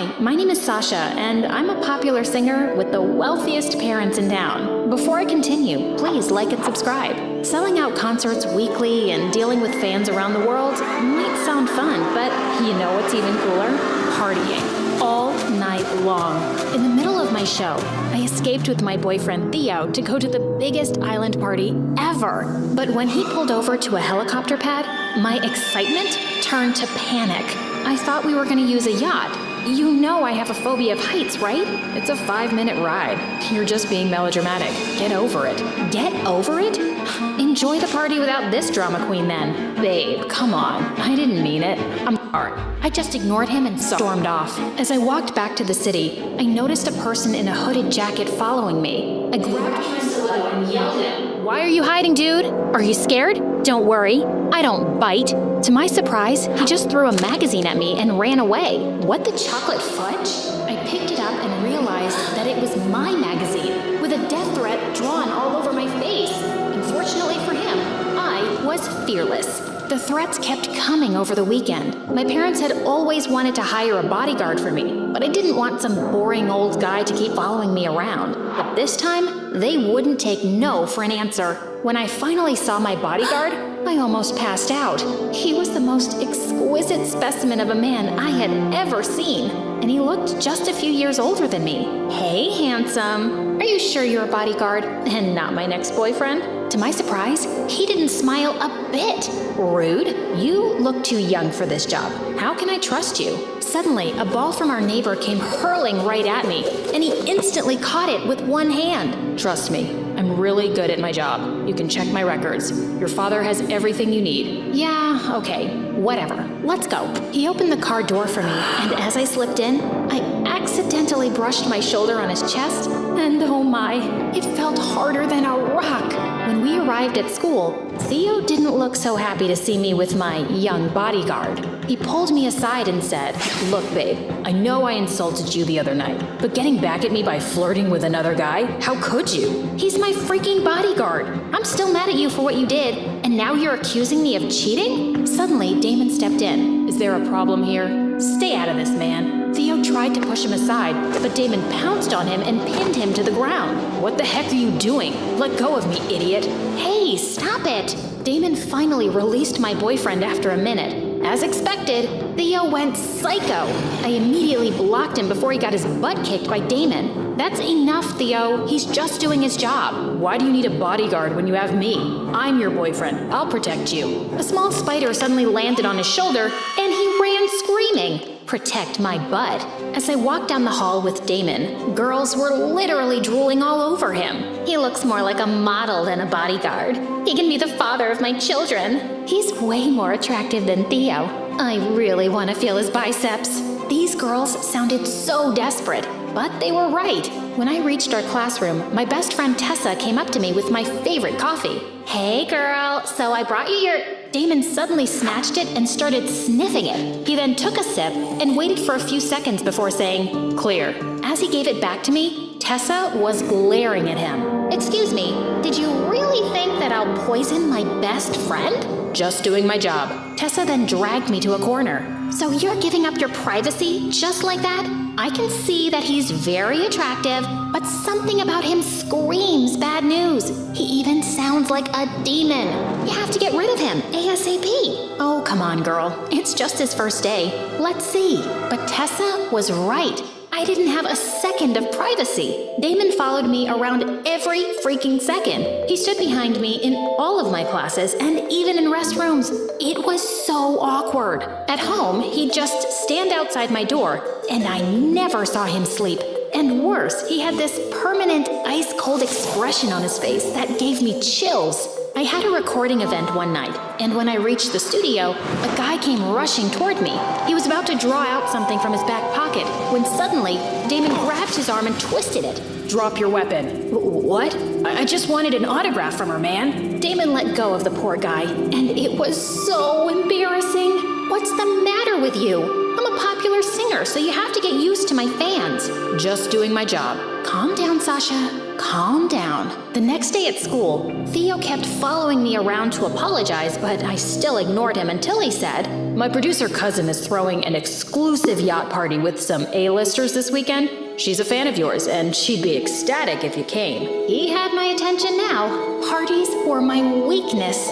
Hi, my name is Sasha, and I'm a popular singer with the wealthiest parents in town. Before I continue, please like and subscribe. Selling out concerts weekly and dealing with fans around the world might sound fun, but you know what's even cooler? Partying. All night long. In the middle of my show, I escaped with my boyfriend Theo to go to the biggest island party ever. But when he pulled over to a helicopter pad, my excitement turned to panic. I thought we were going to use a yacht. You know I have a phobia of heights, right? It's a 5-minute ride. You're just being melodramatic. Get over it. Get over it? Enjoy the party without this drama queen then. Babe, come on. I didn't mean it. I'm sorry. I just ignored him and stormed off. As I walked back to the city, I noticed a person in a hooded jacket following me. I grabbed my stiletto and yelled at him. Why are you hiding, dude? Are you scared? Don't worry. I don't bite. To my surprise, he just threw a magazine at me and ran away. What the chocolate fudge? I picked it up and realized that it was my magazine, with a death threat drawn all over my face. Unfortunately for him, I was fearless. The threats kept coming over the weekend. My parents had always wanted to hire a bodyguard for me, but I didn't want some boring old guy to keep following me around. But this time, they wouldn't take no for an answer. When I finally saw my bodyguard, I almost passed out. He was the most exquisite specimen of a man I had ever seen, and he looked just a few years older than me. Hey, handsome. Are you sure you're a bodyguard and not my next boyfriend? To my surprise, he didn't smile a bit. Rude. You look too young for this job. How can I trust you? Suddenly, a ball from our neighbor came hurling right at me, and he instantly caught it with one hand. Trust me, I'm really good at my job. You can check my records. Your father has everything you need. Yeah, okay, whatever. Let's go. He opened the car door for me, and as I slipped in, I accidentally brushed my shoulder on his chest, and oh my, it felt harder than a rock. When we arrived at school, Theo didn't look so happy to see me with my young bodyguard. He pulled me aside and said, "Look, babe, I know I insulted you the other night, but getting back at me by flirting with another guy, how could you? He's my freaking bodyguard. I'm still mad at you for what you did, and now you're accusing me of cheating?" Suddenly, Damon stepped in. "Is there a problem here? Stay out of this, man." Theo tried to push him aside, but Damon pounced on him and pinned him to the ground. "What the heck are you doing? Let go of me, idiot." "Hey, stop it." Damon finally released my boyfriend after a minute. As expected, Theo went psycho. I immediately blocked him before he got his butt kicked by Damon. "That's enough, Theo. He's just doing his job. Why do you need a bodyguard when you have me? I'm your boyfriend. I'll protect you." A small spider suddenly landed on his shoulder, and he ran screaming. Protect my butt. As I walked down the hall with Damon, girls were literally drooling all over him. "He looks more like a model than a bodyguard. He can be the father of my children. He's way more attractive than Theo. I really want to feel his biceps." These girls sounded so desperate, but they were right. When I reached our classroom, my best friend Tessa came up to me with my favorite coffee. "Hey girl, so I brought you your..." Damon suddenly snatched it and started sniffing it. He then took a sip and waited for a few seconds before saying, "Clear." As he gave it back to me, Tessa was glaring at him. "Excuse me, did you really think that I'll poison my best friend?" "Just doing my job." Tessa then dragged me to a corner. "So you're giving up your privacy just like that? I can see that he's very attractive, but something about him screams bad news. He even sounds like a demon. You have to get rid of him ASAP." "Oh, come on, girl. It's just his first day. Let's see." But Tessa was right. I didn't have a second of privacy. Damon followed me around every freaking second. He stood behind me in all of my classes and even in restrooms. It was so awkward. At home, he'd just stand outside my door, and I never saw him sleep. And worse, he had this permanent ice-cold expression on his face that gave me chills. I had a recording event one night, and when I reached the studio, a guy came rushing toward me. He was about to draw out something from his back pocket, when suddenly, Damon grabbed his arm and twisted it. "Drop your weapon." "What? I just wanted an autograph from her, man." Damon let go of the poor guy, and it was so embarrassing. "What's the matter with you? I'm a popular popular singer, so you have to get used to my fans. Just doing my job. Calm down, Sasha. Calm down. The next day at school, Theo kept following me around to apologize, but I still ignored him until he said, "My producer cousin is throwing an exclusive yacht party with some A-listers this weekend. She's a fan of yours, and she'd be ecstatic if you came." He had my attention now. Parties were my weakness.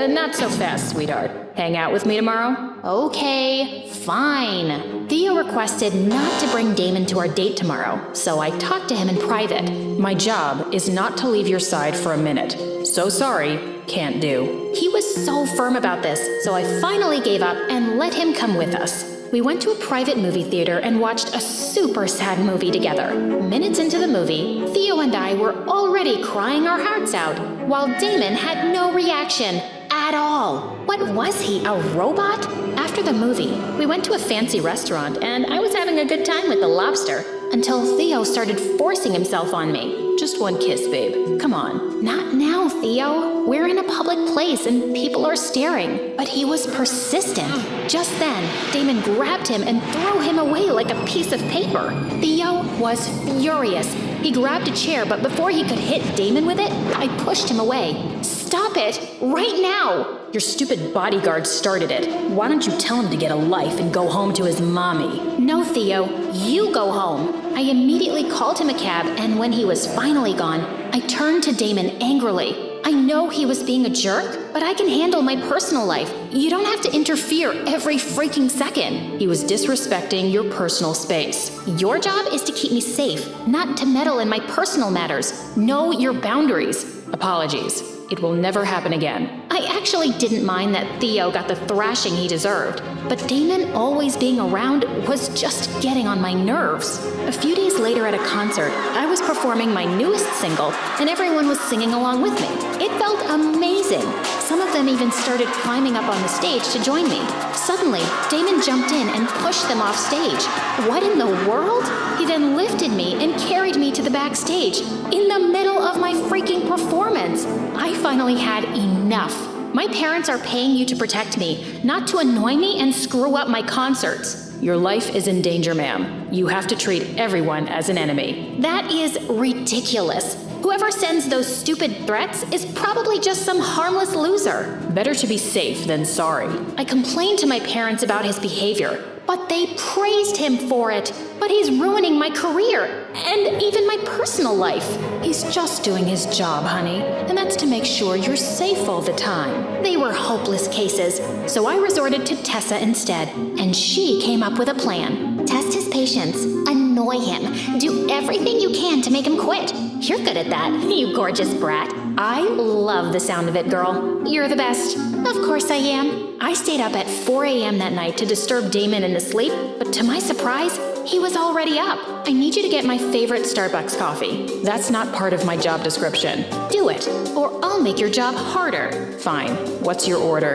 Not so fast, sweetheart. Hang out with me tomorrow? Okay, fine. Theo requested not to bring Damon to our date tomorrow, so I talked to him in private. "My job is not to leave your side for a minute. So sorry, can't do." He was so firm about this, so I finally gave up and let him come with us. We went to a private movie theater and watched a super sad movie together. Minutes into the movie, Theo and I were already crying our hearts out, while Damon had no reaction at all. What was he, a robot? After the movie, we went to a fancy restaurant and I was having a good time with the lobster until Theo started forcing himself on me. "Just one kiss, babe. Come on." "Not now, Theo. We're in a public place and people are staring." But he was persistent. Just then, Damon grabbed him and threw him away like a piece of paper. Theo was furious. He grabbed a chair, but before he could hit Damon with it, I pushed him away. "Stop it, right now!" "Your stupid bodyguard started it. Why don't you tell him to get a life and go home to his mommy?" "No, Theo, you go home." I immediately called him a cab, and when he was finally gone, I turned to Damon angrily. "I know he was being a jerk, but I can handle my personal life. You don't have to interfere every freaking second." "He was disrespecting your personal space. Your job is to keep me safe, not to meddle in my personal matters. Know your boundaries." "Apologies. It will never happen again." I actually didn't mind that Theo got the thrashing he deserved, but Damon always being around was just getting on my nerves. A few days later at a concert, I was performing my newest single, and everyone was singing along with me. It felt amazing. Some of them even started climbing up on the stage to join me. Suddenly, Damon jumped in and pushed them off stage. What in the world? He then lifted me and carried me to the backstage, in the middle of my freaking performance. I finally had enough. My parents are paying you to protect me, not to annoy me and screw up my concerts. "Your life is in danger, ma'am. You have to treat everyone as an enemy." That is ridiculous. Whoever sends those stupid threats is probably just some harmless loser. Better to be safe than sorry. I complained to my parents about his behavior, but they praised him for it. But he's ruining my career, and even my personal life. He's just doing his job, honey, and that's to make sure you're safe all the time. They were hopeless cases, so I resorted to Tessa instead, and she came up with a plan. Test his patience, annoy him, do everything you can to make him quit. You're good at that, you gorgeous brat. I love the sound of it, girl. You're the best. Of course I am. I stayed up at 4 a.m. that night to disturb Damon in his sleep, but to my surprise, he was already up. "I need you to get my favorite Starbucks coffee." "That's not part of my job description." "Do it, or I'll make your job harder." "Fine. What's your order?"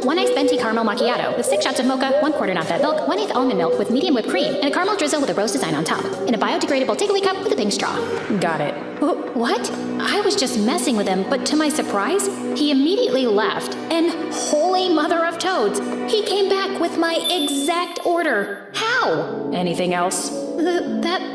1 iced venti caramel macchiato with 6 shots of mocha, 1/4 non-fat milk, 1/8 almond milk with medium whipped cream, and a caramel drizzle with a rose design on top, in a biodegradable takeaway cup with a pink straw. Got it. What? I was just messing with him, but to my surprise, he immediately left, and holy mother of toads, he came back with my exact order. How? Anything else?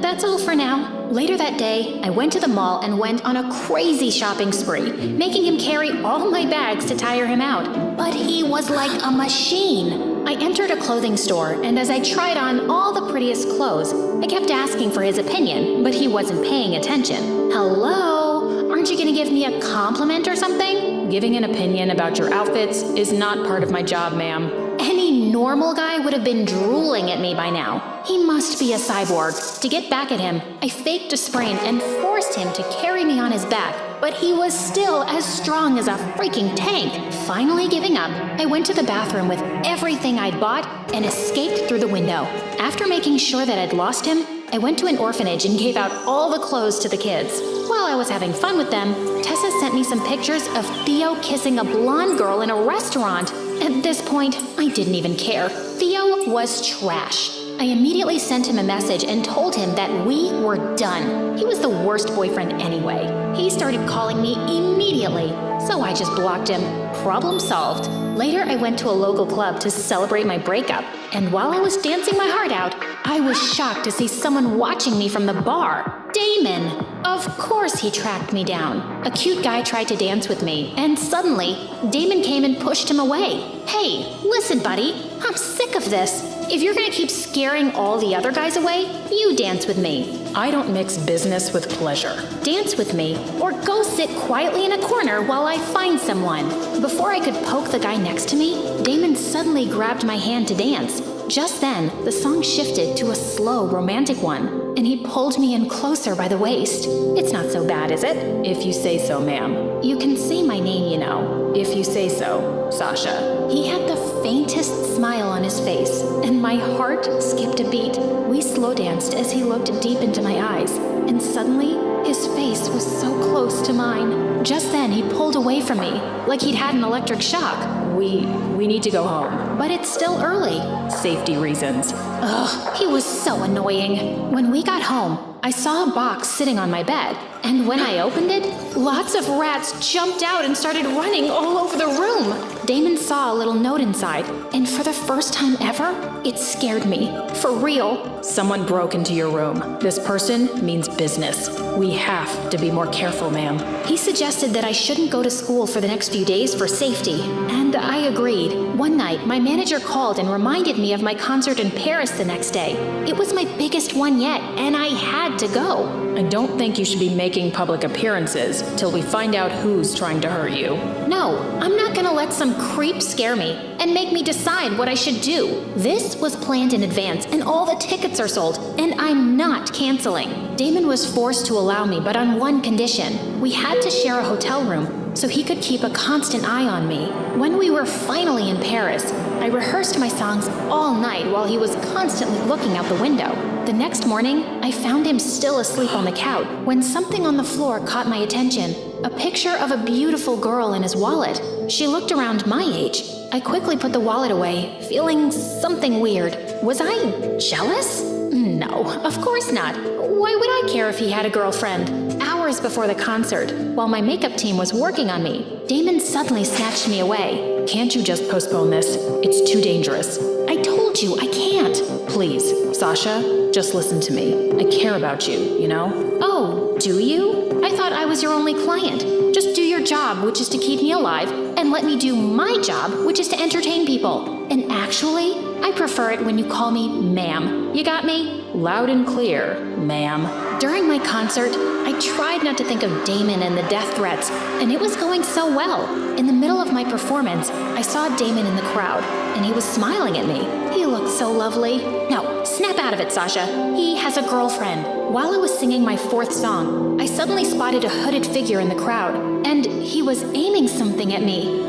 That's all for now. Later that day, I went to the mall and went on a crazy shopping spree, making him carry all my bags to tire him out. But he was like a machine. I entered a clothing store, and as I tried on all the prettiest clothes, I kept asking for his opinion, but he wasn't paying attention. Hello? Aren't you gonna give me a compliment or something? Giving an opinion about your outfits is not part of my job, ma'am. Any normal guy would have been drooling at me by now. He must be a cyborg. To get back at him, I faked a sprain and forced him to carry me on his back, but he was still as strong as a freaking tank. Finally giving up, I went to the bathroom with everything I'd bought and escaped through the window. After making sure that I'd lost him, I went to an orphanage and gave out all the clothes to the kids. While I was having fun with them, Tessa sent me some pictures of Theo kissing a blonde girl in a restaurant. At this point, I didn't even care. Theo was trash. I immediately sent him a message and told him that we were done. He was the worst boyfriend anyway. He started calling me immediately, so I just blocked him. Problem solved. Later, I went to a local club to celebrate my breakup, and while I was dancing my heart out, I was shocked to see someone watching me from the bar. Damon! Of course he tracked me down. A cute guy tried to dance with me, and suddenly, Damon came and pushed him away. Hey, listen, buddy, I'm sick of this. If you're gonna keep scaring all the other guys away, you dance with me. I don't mix business with pleasure. Dance with me, or go sit quietly in a corner while I find someone. Before I could poke the guy next to me, Damon suddenly grabbed my hand to dance. Just then, the song shifted to a slow, romantic one, and he pulled me in closer by the waist. It's not so bad, is it? If you say so, ma'am. You can say my name, you know. If you say so, Sasha. He had the faintest smile on his face, and my heart skipped a beat. We slow danced as he looked deep into my eyes, and suddenly, his face was so close to mine. Just then, he pulled away from me, like he'd had an electric shock. We need to go home. But it's still early. Safety reasons. Ugh, he was so annoying. When we got home, I saw a box sitting on my bed, and when I opened it, lots of rats jumped out and started running all over the room. Damon saw a little note inside, and for the first time ever, it scared me. For real. Someone broke into your room. This person means business. We have to be more careful, ma'am. He suggested that I shouldn't go to school for the next few days for safety, and I agreed. One night, my manager called and reminded me of my concert in Paris the next day. It was my biggest one yet, and I had to go. I don't think you should be making public appearances till we find out who's trying to hurt you. No, I'm not gonna let some creep scare me and make me decide what I should do. This was planned in advance, and all the tickets are sold, and I'm not canceling. Damon was forced to allow me, but on one condition. We had to share a hotel room, so he could keep a constant eye on me. When we were finally in Paris, I rehearsed my songs all night while he was constantly looking out the window. The next morning, I found him still asleep on the couch when something on the floor caught my attention. A picture of a beautiful girl in his wallet. She looked around my age. I quickly put the wallet away, feeling something weird. Was I jealous? No, of course not. Why would I care if he had a girlfriend? Hours before the concert, while my makeup team was working on me, Damon suddenly snatched me away. Can't you just postpone this? It's too dangerous. I told you, I can't. Please, Sasha, just listen to me. I care about you, you know? Oh, do you? I thought I was your only client. Just do your job, which is to keep me alive, and let me do my job, which is to entertain people. And actually, I prefer it when you call me ma'am. You got me? Loud and clear, ma'am. During my concert, I tried not to think of Damon and the death threats, and it was going so well. In the middle of my performance, I saw Damon in the crowd, and he was smiling at me. He looked so lovely. No, snap out of it, Sasha. He has a girlfriend. While I was singing my fourth song, I suddenly spotted a hooded figure in the crowd, and he was aiming something at me.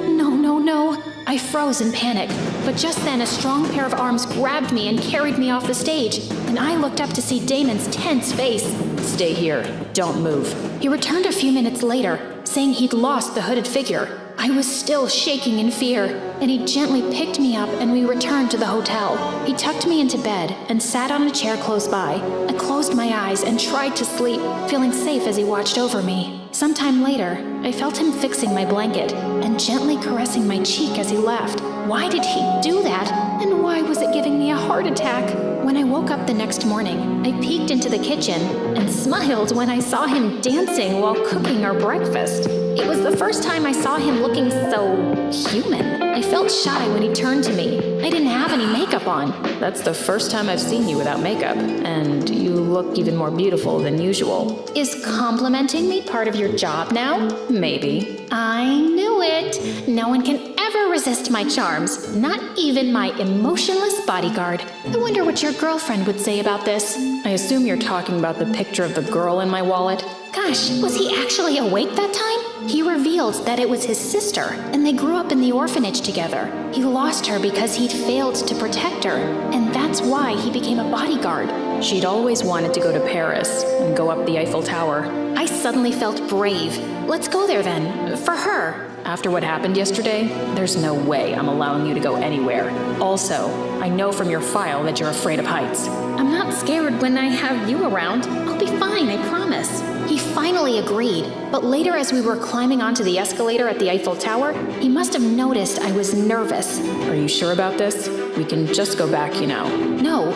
No. I froze in panic, but just then a strong pair of arms grabbed me and carried me off the stage, and I looked up to see Damon's tense face. Stay here. Don't move. He returned a few minutes later, saying he'd lost the hooded figure. I was still shaking in fear, and he gently picked me up and we returned to the hotel. He tucked me into bed and sat on a chair close by. I closed my eyes and tried to sleep, feeling safe as he watched over me. Sometime later, I felt him fixing my blanket and gently caressing my cheek as he left. Why did he do that? And why was it giving me a heart attack? When I woke up the next morning, I peeked into the kitchen and smiled when I saw him dancing while cooking our breakfast. It was the first time I saw him looking so human. I felt shy when he turned to me. I didn't have any makeup on. That's the first time I've seen you without makeup, and you look even more beautiful than usual. Is complimenting me part of your job now? Maybe. I knew it. No one can ever resist my charms, not even my emotionless bodyguard. I wonder what your girlfriend would say about this. I assume you're talking about the picture of the girl in my wallet. Gosh, was he actually awake that time? He revealed that it was his sister, and they grew up in the orphanage together. He lost her because he'd failed to protect her, and that's why he became a bodyguard. She'd always wanted to go to Paris and go up the Eiffel Tower. I suddenly felt brave. Let's go there then, for her. After what happened yesterday, there's no way I'm allowing you to go anywhere. Also, I know from your file that you're afraid of heights. I'm not scared when I have you around. I'll be fine, I promise. He finally agreed, but later as we were climbing onto the escalator at the Eiffel Tower, he must have noticed I was nervous. Are you sure about this? We can just go back, you know. No,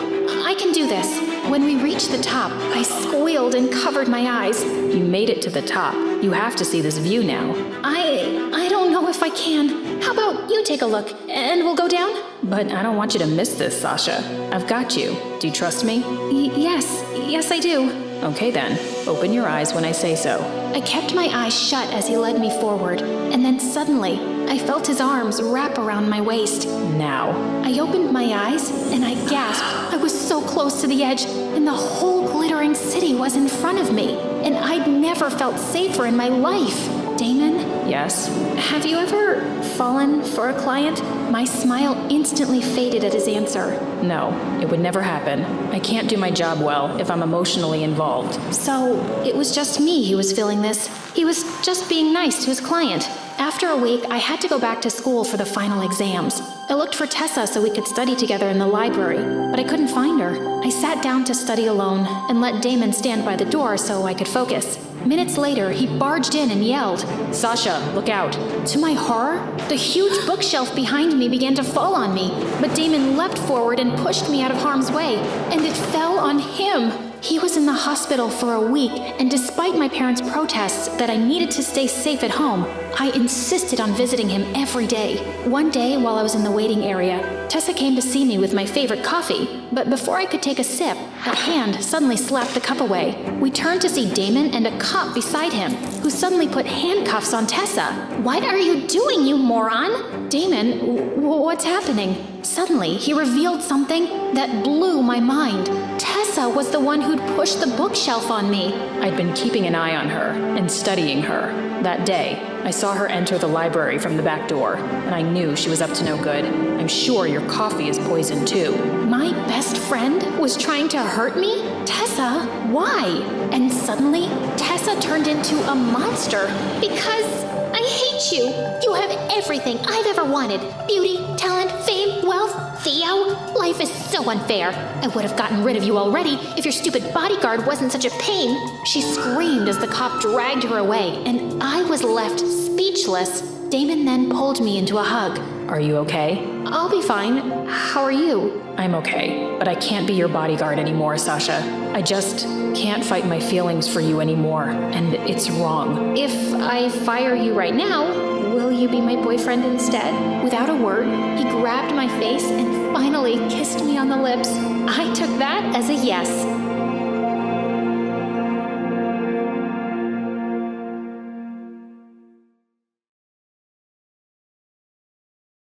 I can do this. When we reached the top, I squealed and covered my eyes. You made it to the top. You have to see this view now. I don't know if I can. How about you take a look, and we'll go down? But I don't want you to miss this, Sasha. I've got you. Do you trust me? Yes, I do. Okay then, open your eyes when I say so. I kept my eyes shut as he led me forward, and then suddenly, I felt his arms wrap around my waist. Now. I opened my eyes, and I gasped. I was so close to the edge, and the whole glittering city was in front of me, and I'd never felt safer in my life. Damon? Yes? Have you ever fallen for a client? My smile instantly faded at his answer. No, it would never happen. I can't do my job well if I'm emotionally involved. So, it was just me who was feeling this. He was just being nice to his client. After a week, I had to go back to school for the final exams. I looked for Tessa so we could study together in the library, but I couldn't find her. I sat down to study alone and let Damon stand by the door so I could focus. Minutes later, he barged in and yelled, Sasha, look out. To my horror, the huge bookshelf behind me began to fall on me, but Damon leapt forward and pushed me out of harm's way, and it fell on him. He was in the hospital for a week, and despite my parents' protests that I needed to stay safe at home, I insisted on visiting him every day. One day, while I was in the waiting area, Tessa came to see me with my favorite coffee, but before I could take a sip, a hand suddenly slapped the cup away. We turned to see Damon and a cop beside him, who suddenly put handcuffs on Tessa. "What are you doing, you moron?" "Damon, what's happening?" Suddenly, he revealed something that blew my mind. Tessa was the one who'd pushed the bookshelf on me. I'd been keeping an eye on her and studying her. That day, I saw her enter the library from the back door, and I knew she was up to no good. I'm sure your coffee is poisoned too. My best friend was trying to hurt me? Tessa, why? And suddenly, Tessa turned into a monster because I hate you. You have everything I've ever wanted. Beauty, talent, fame, wealth. Theo, life is so unfair. I would have gotten rid of you already if your stupid bodyguard wasn't such a pain. She screamed as the cop dragged her away, and I was left speechless. Damon then pulled me into a hug. Are you okay? I'll be fine. How are you? I'm okay, but I can't be your bodyguard anymore, Sasha. I just can't fight my feelings for you anymore, and it's wrong. If I fire you right now, will you be my boyfriend instead? Without a word, he grabbed my face and finally kissed me on the lips. I took that as a yes.